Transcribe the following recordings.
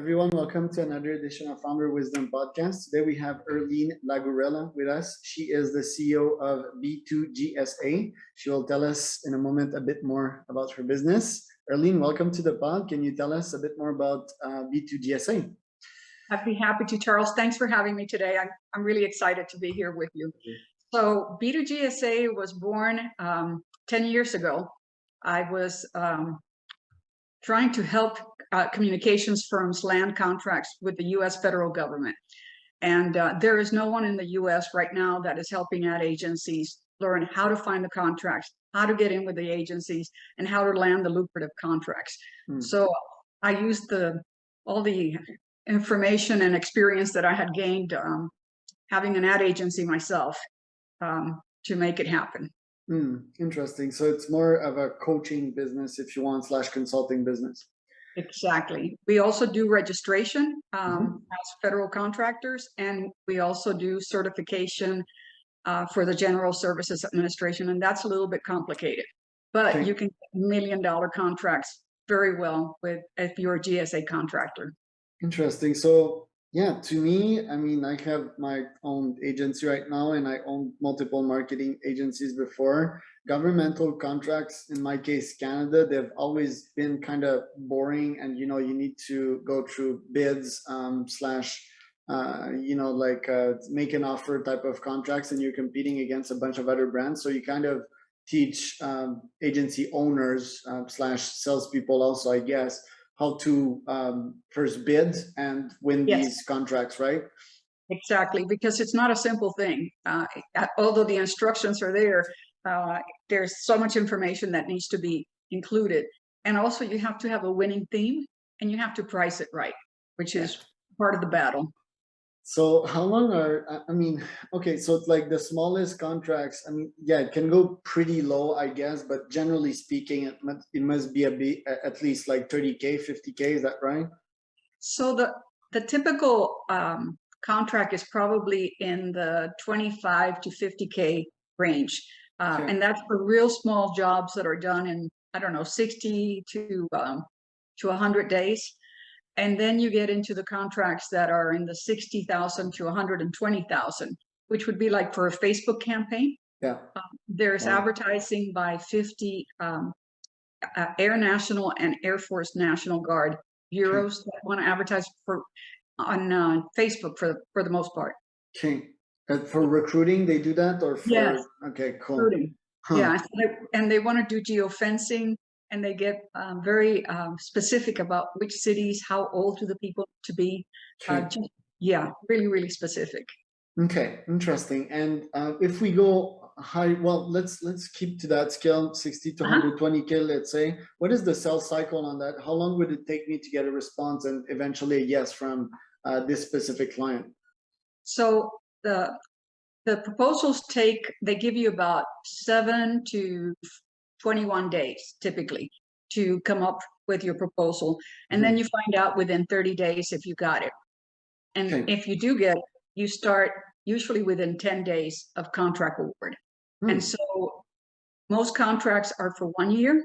Everyone, welcome to another edition of Founder Wisdom Podcast. Today we have Earline Lagueruela with us. She is the CEO of B2GSA. She will tell us in a moment a bit more about her business. Earline, welcome to the pod. Can you tell us a bit more about B2GSA? I'd be happy to, Charles. Thanks for having me today. I'm really excited to be here with you. So B2GSA was born 10 years ago. I was trying to help communications firms land contracts with the U.S. federal government. And there is no one in the U.S. right now that is helping ad agencies learn how to find the contracts, how to get in with the agencies, and how to land the lucrative contracts. So I used all the information and experience that I had gained having an ad agency myself to make it happen. Interesting. So it's more of a coaching business, if you want, / consulting business. Exactly. We also do registration as federal contractors, and we also do certification for the General Services Administration, and that's a little bit complicated. But you can get $1 million contracts very well if you're a GSA contractor. Interesting. So yeah, to me, I mean, I have my own agency right now, and I own multiple marketing agencies before. Governmental contracts, in my case, Canada, they've always been kind of boring, and you need to go through bids / make an offer type of contracts, and you're competing against a bunch of other brands. So you kind of teach agency owners / salespeople also, I guess, how to first bid and win these contracts, right? Exactly, because it's not a simple thing. Although the instructions are there, there's so much information that needs to be included. And also you have to have a winning theme, and you have to price it right, which is part of the battle. So how long okay, so it's like the smallest contracts, I mean, yeah, it can go pretty low, I guess, but generally speaking, it must be at least like 30K, 50K, is that right? So the typical contract is probably in the 25 to 50K range. And that's for real small jobs that are done in, I don't know, 60 to 100 days. And then you get into the contracts that are in the 60,000 to 120,000, which would be like for a Facebook campaign. Yeah. There's advertising by 50 Air National and Air Force National Guard bureaus that want to advertise on Facebook for the most part. Okay. For recruiting, they do that, or for? Yes. Okay, cool. Recruiting. Yeah, and they want to do geofencing. And they get very specific about which cities, how old do the people to be. Really, really specific. Okay, interesting. And if we go high, well, let's keep to that scale, 60 to 120K, let's say. What is the sales cycle on that? How long would it take me to get a response and eventually a yes from this specific client? So the proposals they give you about 7 to 21 days typically to come up with your proposal. And then you find out within 30 days if you got it. And if you do get it, you start usually within 10 days of contract award. And so most contracts are for 1 year.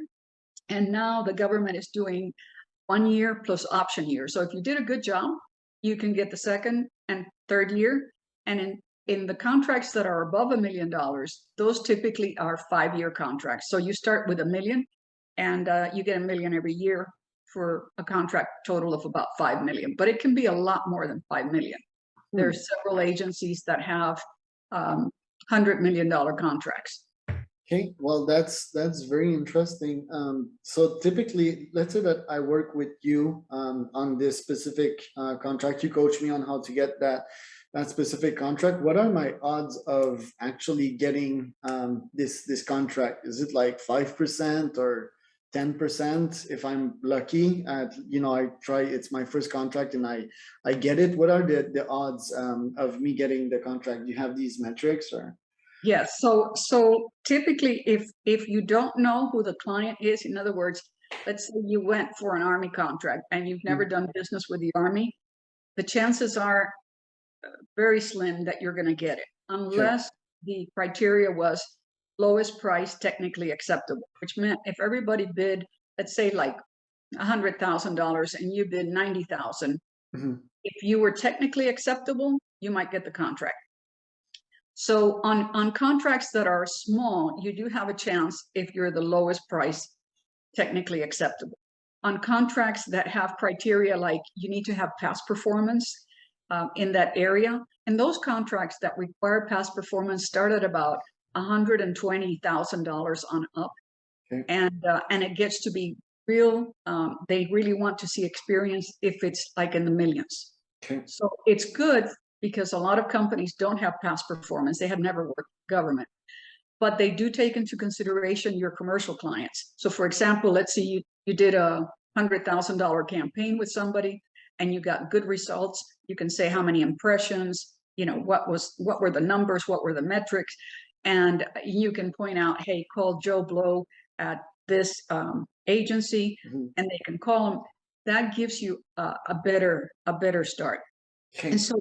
And now the government is doing 1 year plus option year. So if you did a good job, you can get the second and third year. And in the contracts that are above $1 million, those typically are 5-year contracts. So you start with $1 million, and you get $1 million every year for a contract total of about $5 million. But it can be a lot more than $5 million. There's several agencies that have $100 million contracts. Okay, well, that's very interesting. So typically, let's say that I work with you on this specific contract. You coach me on how to get that specific contract. What are my odds of actually getting this contract? Is it like 5% or 10% if I'm lucky? I try, it's my first contract and I get it. What are the odds of me getting the contract? Do you have these metrics or? Yes. So typically, if you don't know who the client is, in other words, let's say you went for an Army contract and you've never done business with the Army, the chances are very slim that you're going to get it, unless the criteria was lowest price technically acceptable, which meant if everybody bid, let's say like $100,000 and you bid $90,000, Mhm. If you were technically acceptable, you might get the contract. So on contracts that are small, you do have a chance if you're the lowest price, technically acceptable. On contracts that have criteria like you need to have past performance in that area, and those contracts that require past performance start at about $120,000 on up, Okay. and it gets to be real. They really want to see experience if it's like in the millions. Okay. So it's good because a lot of companies don't have past performance. They have never worked with government, but they do take into consideration your commercial clients. So for example, let's say you did a $100,000 campaign with somebody and you got good results. You can say how many impressions, what were the numbers, what were the metrics, and you can point out, hey, call Joe Blow at this agency, Mhm. and they can call them. That gives you a better start. Okay. And so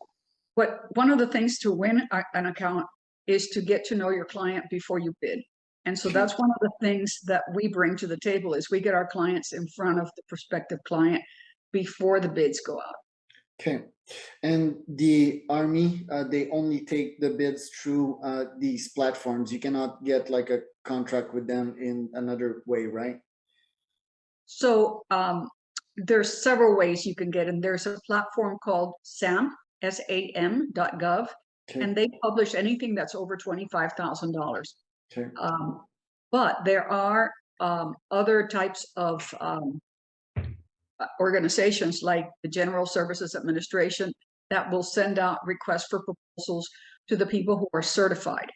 one of the things to win an account is to get to know your client before you bid. And so that's one of the things that we bring to the table is we get our clients in front of the prospective client before the bids go out. Okay. And the Army, they only take the bids through these platforms. You cannot get like a contract with them in another way, right? So there's several ways you can get in. There's a platform called SAM.gov, Okay. and they publish anything that's over $25,000. Okay. But there are other types of organizations like the General Services Administration that will send out requests for proposals to the people who are certified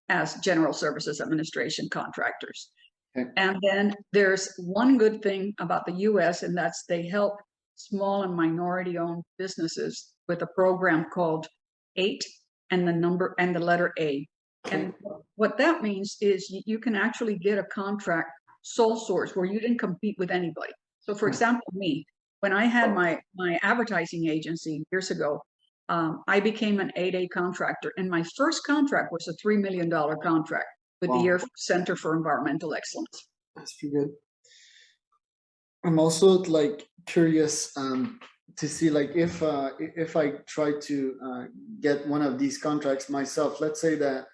as General Services Administration contractors. Okay. And then there's one good thing about the US, and that's they help small and minority owned businesses with a program called 8 and the letter A. Okay. And what that means is you can actually get a contract sole source where you didn't compete with anybody. So for example, me, when I had my advertising agency years ago, I became an 8A contractor, and my first contract was a $3 million contract with the Air Center for Environmental Excellence. That's pretty good. I'm also like curious to see like if I try to get one of these contracts myself. Let's say that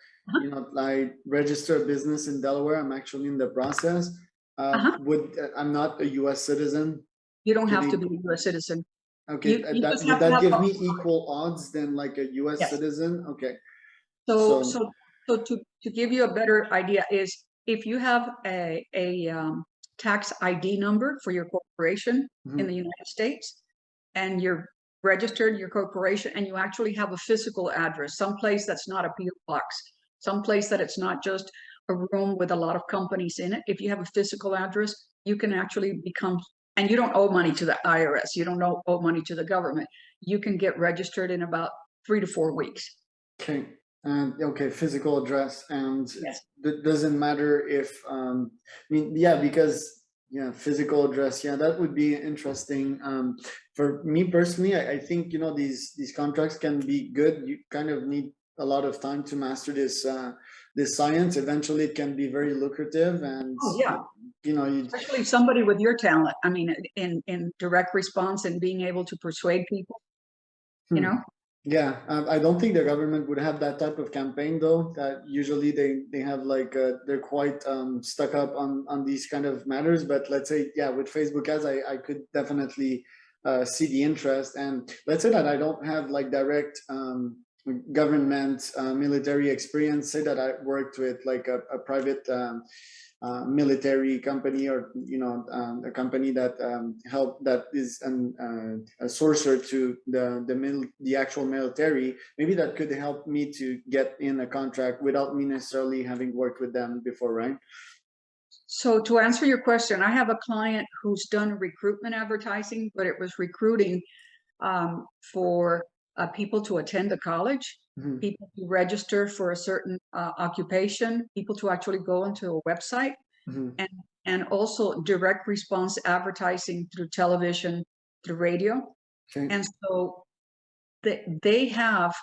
I register a business in Delaware. I'm actually in the process. I'm not a U.S. citizen. You don't have to be a U.S. citizen. Okay, would that give me equal odds than like a U.S. citizen? Okay. So to give you a better idea is if you have a tax ID number for your corporation in the United States, and you're registered your corporation, and you actually have a physical address, someplace that's not a PO box, someplace that it's not just a room with a lot of companies in it. If you have a physical address, you can actually become, and you don't owe money to the IRS, you don't owe money to the government. You can get registered in about 3 to 4 weeks. Okay. Okay, physical address, and it doesn't matter if because physical address, that would be interesting. For me personally, I think these contracts can be good. You kind of need a lot of time to master this science. Eventually it can be very lucrative, and especially somebody with your talent. I mean, in direct response and being able to persuade people, Yeah, I don't think the government would have that type of campaign though. That usually they have like they're quite stuck up on these kind of matters. But let's say with Facebook ads, I could definitely see the interest. And let's say that I don't have like direct government military experience. Say that I worked with like a private military company, or a company that that is a sourcer to the actual military. Maybe that could help me to get in a contract without me necessarily having worked with them before, right? So to answer your question, I have a client who's done recruitment advertising, but it was recruiting for people to attend the college, people to register for a certain occupation, people to actually go into a website, and also direct response advertising through television, through radio. And so they have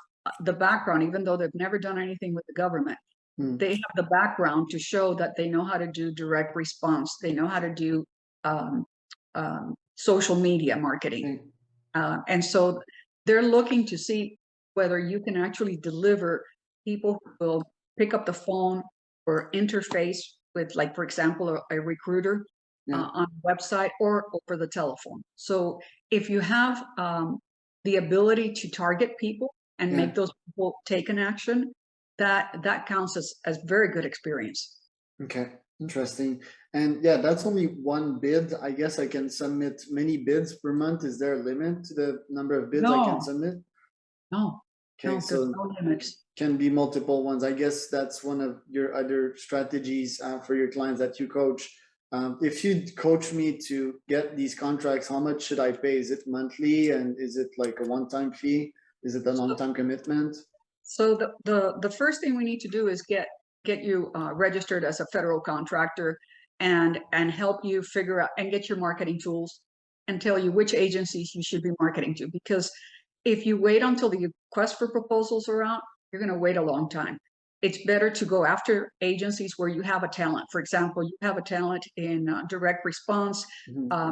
the background, even though they've never done anything with the government. They have the background to show that they know how to do direct response. They know how to do social media marketing. And so they're looking to see whether you can actually deliver people who will pick up the phone or interface with, like, for example, a recruiter on a website or over the telephone. So if you have the ability to target people and make those people take an action, that counts as very good experience. Okay, interesting. And yeah, that's only one bid. I guess I can submit many bids per month. Is there a limit to the number of bids I can submit? No, Okay, there's so no limits. can be multiple ones. I guess that's one of your other strategies for your clients that you coach. If you coach me to get these contracts, how much should I pay? Is it monthly, and is it like a one-time fee? Is it a long-time commitment? So the first thing we need to do is get you registered as a federal contractor and help you figure out and get your marketing tools and tell you which agencies you should be marketing to. Because if you wait until the request for proposals are out, you're going to wait a long time. It's better to go after agencies where you have a talent. For example, you have a talent in direct response.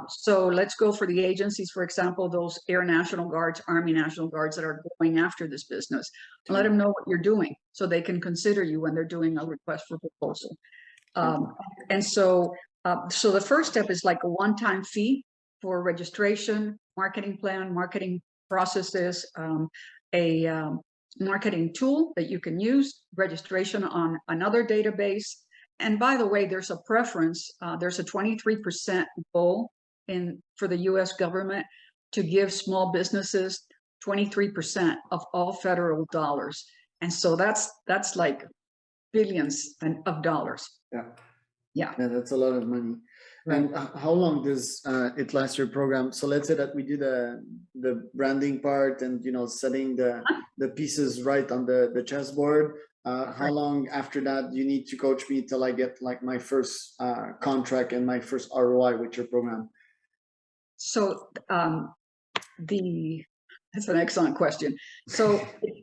So let's go for the agencies, for example, those Air National Guards, Army National Guards that are going after this business. Let them know what you're doing so they can consider you when they're doing a request for proposal. And so the first step is like a one-time fee for registration, marketing plan, marketing processes, a marketing tool that you can use, registration on another database. And by the way, there's a preference. There's a 23% goal for the U.S. government to give small businesses 23% of all federal dollars. And so that's like billions of dollars. Yeah, that's a lot of money. Right. And how long does it last, your program? So let's say that we do the branding part and, you know, setting the pieces right on the chessboard. How long after that do you need to coach me till I get like my first contract and my first ROI with your program? So that's an excellent question. So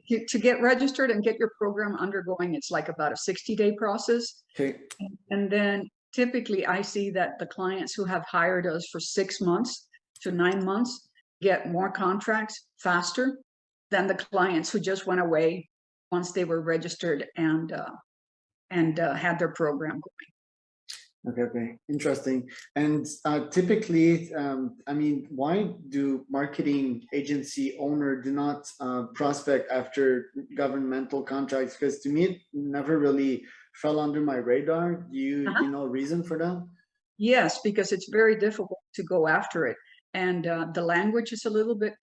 to get registered and get your program undergoing, it's like about a 60-day process. Okay. And then typically I see that the clients who have hired us for 6 months to 9 months get more contracts faster than the clients who just went away once they were registered and had their program going. Okay, interesting. And typically, I mean, why do marketing agency owner do not prospect after governmental contracts? Because to me, it never really fell under my radar. Do you know a reason for that? Yes, because it's very difficult to go after it. And the language is a little bit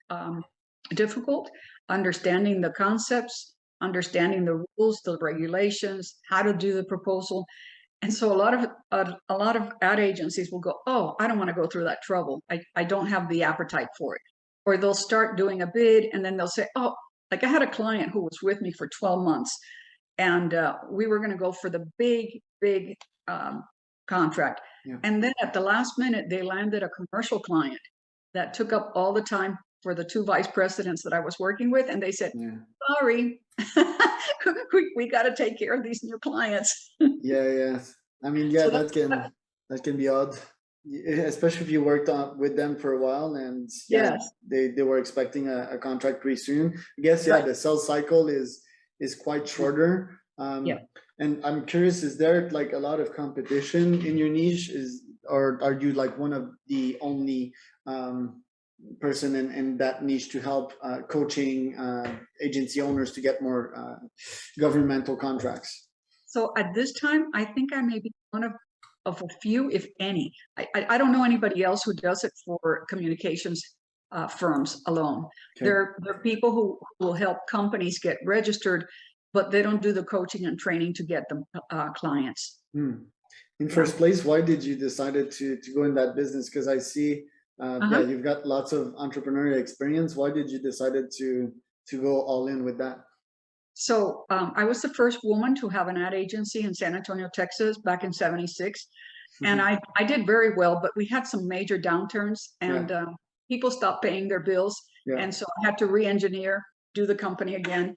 difficult, understanding the concepts, understanding the rules, the regulations, how to do the proposal. And so a lot of ad agencies will go, oh, I don't want to go through that trouble. I don't have the appetite for it. Or they'll start doing a bid and then they'll say, oh, like I had a client who was with me for 12 months and we were going to go for the big contract. Yeah. And then at the last minute, they landed a commercial client that took up all the time for the 2 vice presidents that I was working with. And they said, sorry, we got to take care of these new clients. Yeah. I mean, yeah, so that can be odd, especially if you worked with them for a while and they were expecting a contract pretty soon. I guess, the sales cycle is quite shorter. And I'm curious, is there like a lot of competition in your niche? Or are you like one of the only person in that niche to help coaching agency owners to get more governmental contracts? So at this time, I think I may be one of a few, if any. I don't know anybody else who does it for communications firms alone. Okay. There are people who will help companies get registered, but they don't do the coaching and training to get them clients. In first place, why did you decide to go in that business? Because I see you've got lots of entrepreneurial experience. Why did you decide to go all in with that? So I was the first woman to have an ad agency in San Antonio, Texas back in '76. And I did very well, but we had some major downturns and people stopped paying their bills. And so I had to re-engineer, do the company again.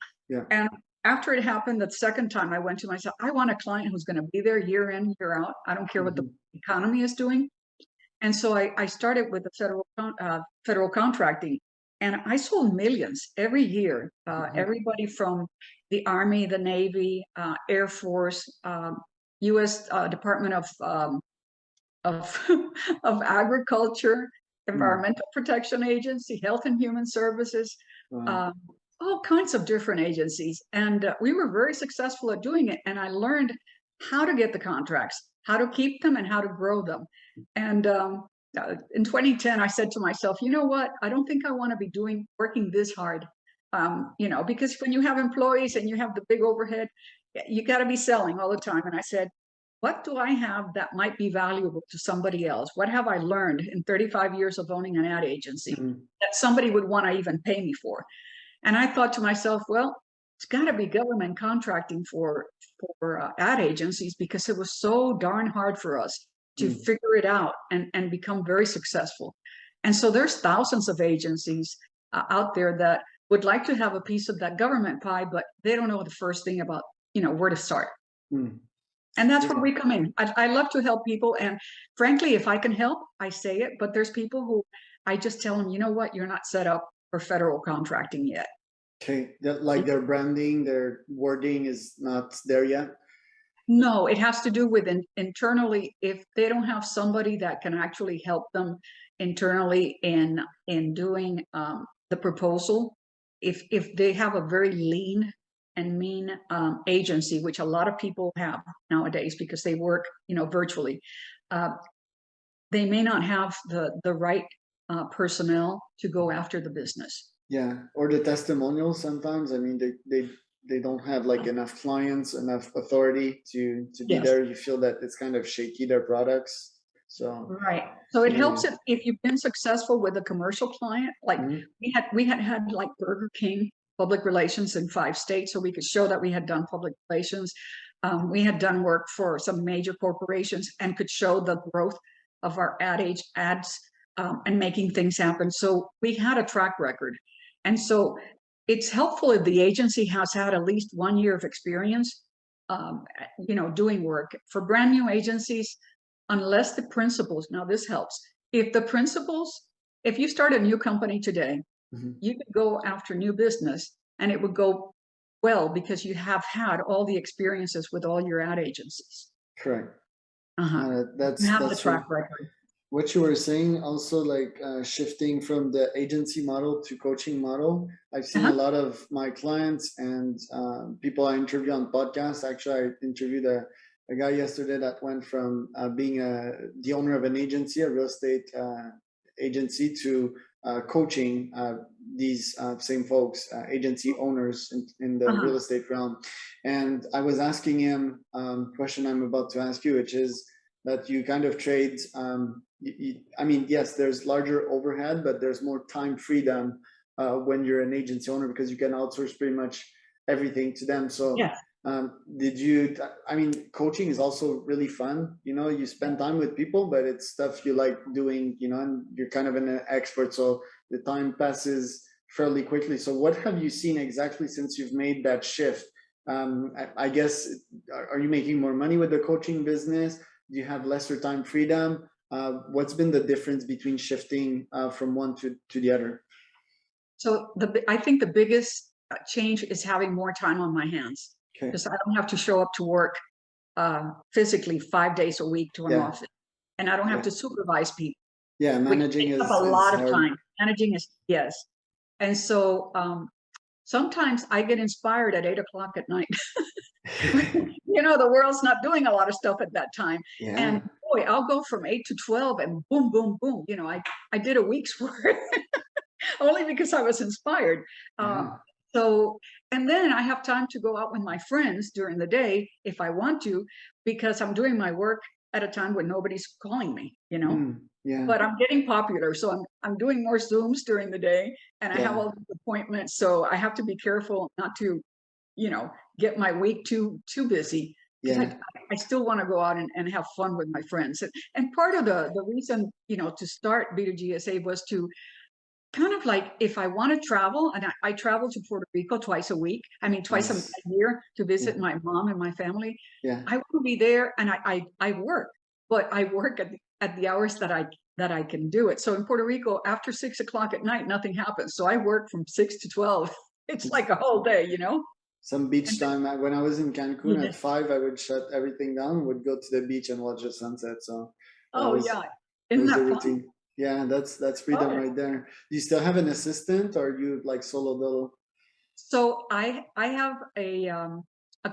And after it happened, the second time I went to myself, I want a client who's going to be there year in, year out. I don't care what the economy is doing. And so I started with the federal contracting. And I sold millions every year. Everybody from the Army, the Navy, Air Force, U.S. Department of of Agriculture, Environmental Protection Agency, Health and Human Services, Wow. um, all kinds of different agencies. And we were very successful at doing it. And I learned how to get the contracts, how to keep them, and how to grow them. And in 2010, I said to myself, you know what? I don't think I want to be working this hard. Because when you have employees and you have the big overhead, you got to be selling all the time. And I said, what do I have that might be valuable to somebody else? What have I learned in 35 years of owning an ad agency that somebody would want to even pay me for? And I thought to myself, well, it's got to be government contracting for ad agencies, because it was so darn hard for us to figure it out and become very successful. And so there's thousands of agencies out there that would like to have a piece of that government pie, but they don't know the first thing about, where to start. And that's where we come in. I love to help people. And frankly, if I can help, I say it. But there's people who I just tell them, you know what, you're not set up for federal contracting yet. Okay, like their branding, their wording is not there yet. No, it has to do with internally. If they don't have somebody that can actually help them internally in doing the proposal, if they have a very lean and mean agency, which a lot of people have nowadays because they work, virtually, they may not have the right personnel to go after the business. Yeah, or the testimonials sometimes. I mean, they don't have like enough clients, enough authority to be there. You feel that it's kind of shaky, their products. So right. So it helps if you've been successful with a commercial client. Like we had like Burger King public relations in 5 states, so we could show that we had done public relations. We had done work for some major corporations and could show the growth of our ads and making things happen. So we had a track record. And so it's helpful if the agency has had at least 1 year of experience, doing work. For brand new agencies, unless the principals, now this helps, if you start a new company today, you could go after new business and it would go well because you have had all the experiences with all your ad agencies. Correct. That's the track record. What you were saying also, like shifting from the agency model to coaching model. I've seen a lot of my clients and people I interview on podcasts. Actually, I interviewed a guy yesterday that went from being the owner of an agency, a real estate agency, to coaching these same folks, agency owners in the real estate realm. And I was asking him question I'm about to ask you, which is that you kind of trade. I mean, yes, there's larger overhead, but there's more time freedom when you're an agency owner because you can outsource pretty much everything to them. So I mean, coaching is also really fun. You spend time with people, but it's stuff you like doing, and you're kind of an expert. So the time passes fairly quickly. So what have you seen exactly since you've made that shift? I guess, are you making more money with the coaching business? Do you have lesser time freedom? What's been the difference between shifting from one to the other? So I think the biggest change is having more time on my hands, because I don't have to show up to work physically 5 days a week to an office, and I don't have to supervise people. Yeah, managing is a lot of time. Managing is and so sometimes I get inspired at 8 o'clock at night. The world's not doing a lot of stuff at that time. And boy, I'll go from 8 to 12 and boom, boom, boom. I did a week's work only because I was inspired. And then I have time to go out with my friends during the day if I want to, because I'm doing my work at a time when nobody's calling me, But I'm getting popular, so I'm doing more Zooms during the day, and I have all these appointments, so I have to be careful not to, get my week too busy. I still want to go out and have fun with my friends. And part of the reason, to start B2GSA was to kind of like, if I want to travel, and I travel to Puerto Rico twice a year to visit my mom and my family. I want to be there, and I work, but I work at the hours that I can do it. So in Puerto Rico, after 6 o'clock at night, nothing happens. So I work from 6 to 12. It's like a whole day, you know? Some beach time. When I was in Cancun Yeah. at 5, I would shut everything down, would go to the beach and watch the sunset. So that Oh yeah. that Isn't was the that fun? routine. Yeah, that's Love freedom it. right there. Do you still have an assistant, or you like solo dolo? So I have a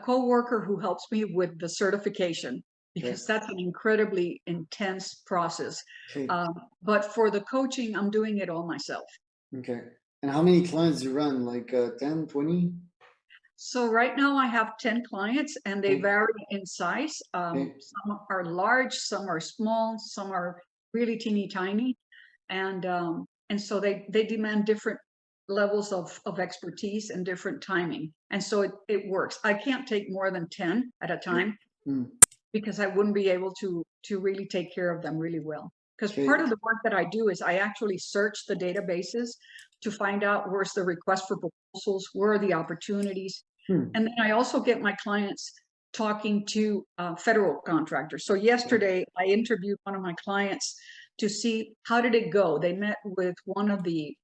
coworker who helps me with the certification Okay. because that's an incredibly intense process. Okay. Um, but for the coaching, I'm doing it all myself. Okay. And how many clients you run? Like 10, 20? So right now I have 10 clients and they Okay. vary in size. Okay. Some are large, some are small, some are really teeny tiny. And so they demand different levels of expertise and different timing. And so it works. I can't take more than 10 at a time Mm. because I wouldn't be able to really take care of them really well. Because Okay. part of the work that I do is I actually search the databases to find out where's the request for proposals, where are the opportunities. Hmm. And then I also get my clients talking to federal contractors. So yesterday I interviewed one of my clients to see how did it go. They met with one of the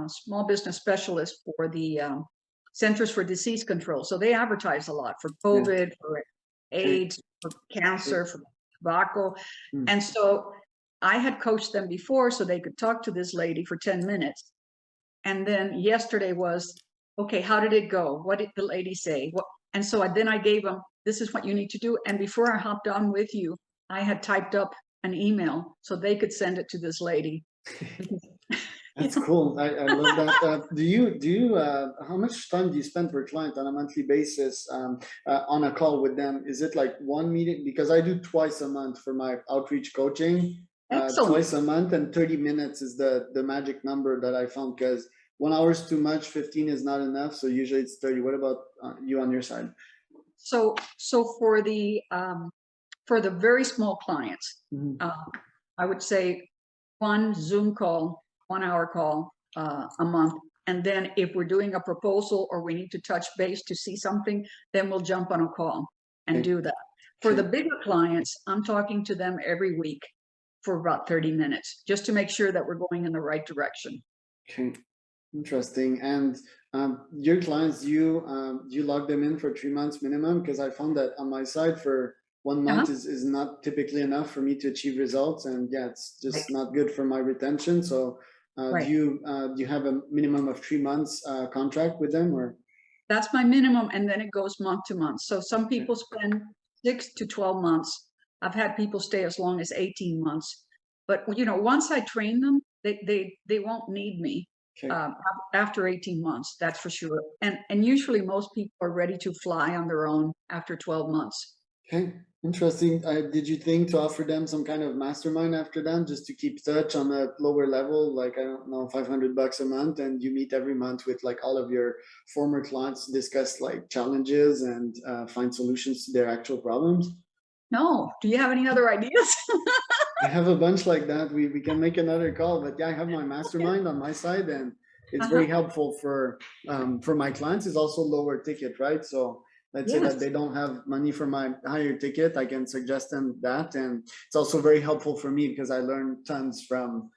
small business specialists for the Centers for Disease Control. So they advertise a lot for COVID, for Okay. AIDS, for cancer, for tobacco. Hmm. And so I had coached them before so they could talk to this lady for 10 minutes. And then yesterday was, okay, how did it go? What did the lady say? And so then I gave them, this is what you need to do. And before I hopped on with you, I had typed up an email so they could send it to this lady. That's cool. I love that. How much time do you spend per client on a monthly basis on a call with them? Is it like one meeting? Because I do twice a month for my outreach coaching, Excellent. twice a month, and 30 minutes is the magic number that I found, because 1 hour is too much, 15 is not enough. So usually it's 30. What about you on your side? So for the very small clients, I would say one Zoom call, 1 hour call a month. And then if we're doing a proposal or we need to touch base to see something, then we'll jump on a call and do that. For the bigger clients, I'm talking to them every week for about 30 minutes, just to make sure that we're going in the right direction. Okay, interesting. And your clients, you log them in for 3 months minimum? Because I found that on my side for 1 month is not typically enough for me to achieve results, and yeah, it's just not good for my retention. So do you have a minimum of 3 months contract with them, or? That's my minimum, and then it goes month to month. So some people spend 6 to 12 months. I've had people stay as long as 18 months. But you know, once I train them, they won't need me after 18 months. That's for sure. And usually most people are ready to fly on their own after 12 months. Okay, interesting. Did you think to offer them some kind of mastermind after that, just to keep touch on a lower level, like, I don't know, $500 a month, and you meet every month with like all of your former clients to discuss like challenges and find solutions to their actual problems? No. Do you have any other ideas? I have a bunch like that. We can make another call, but yeah, I have my mastermind on my side, and it's very helpful for my clients. It's also lower ticket, right? So let's say that they don't have money for my higher ticket, I can suggest them that. And it's also very helpful for me because I learn tons from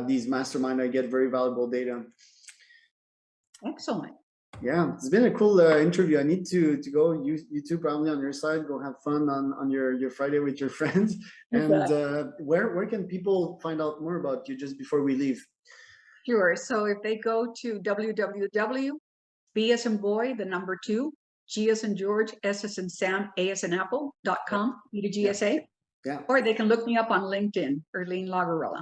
these mastermind. I get very valuable data. Excellent. Yeah, it's been a cool interview. I need to go. You two probably on your side go have fun on your Friday with your friends. And where can people find out more about you just before we leave? Sure. So if they go to www.B as in boy, the number 2, G as in George, S as in Sam, A as in Apple.com, B2GSA. Yeah. Or they can look me up on LinkedIn, Earline Lagueruela.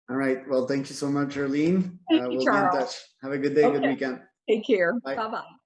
All right. Well, thank you so much, Earline. Thank you, We'll Charles. be in touch. Have a good day. Good weekend. Take care. Bye. Bye-bye.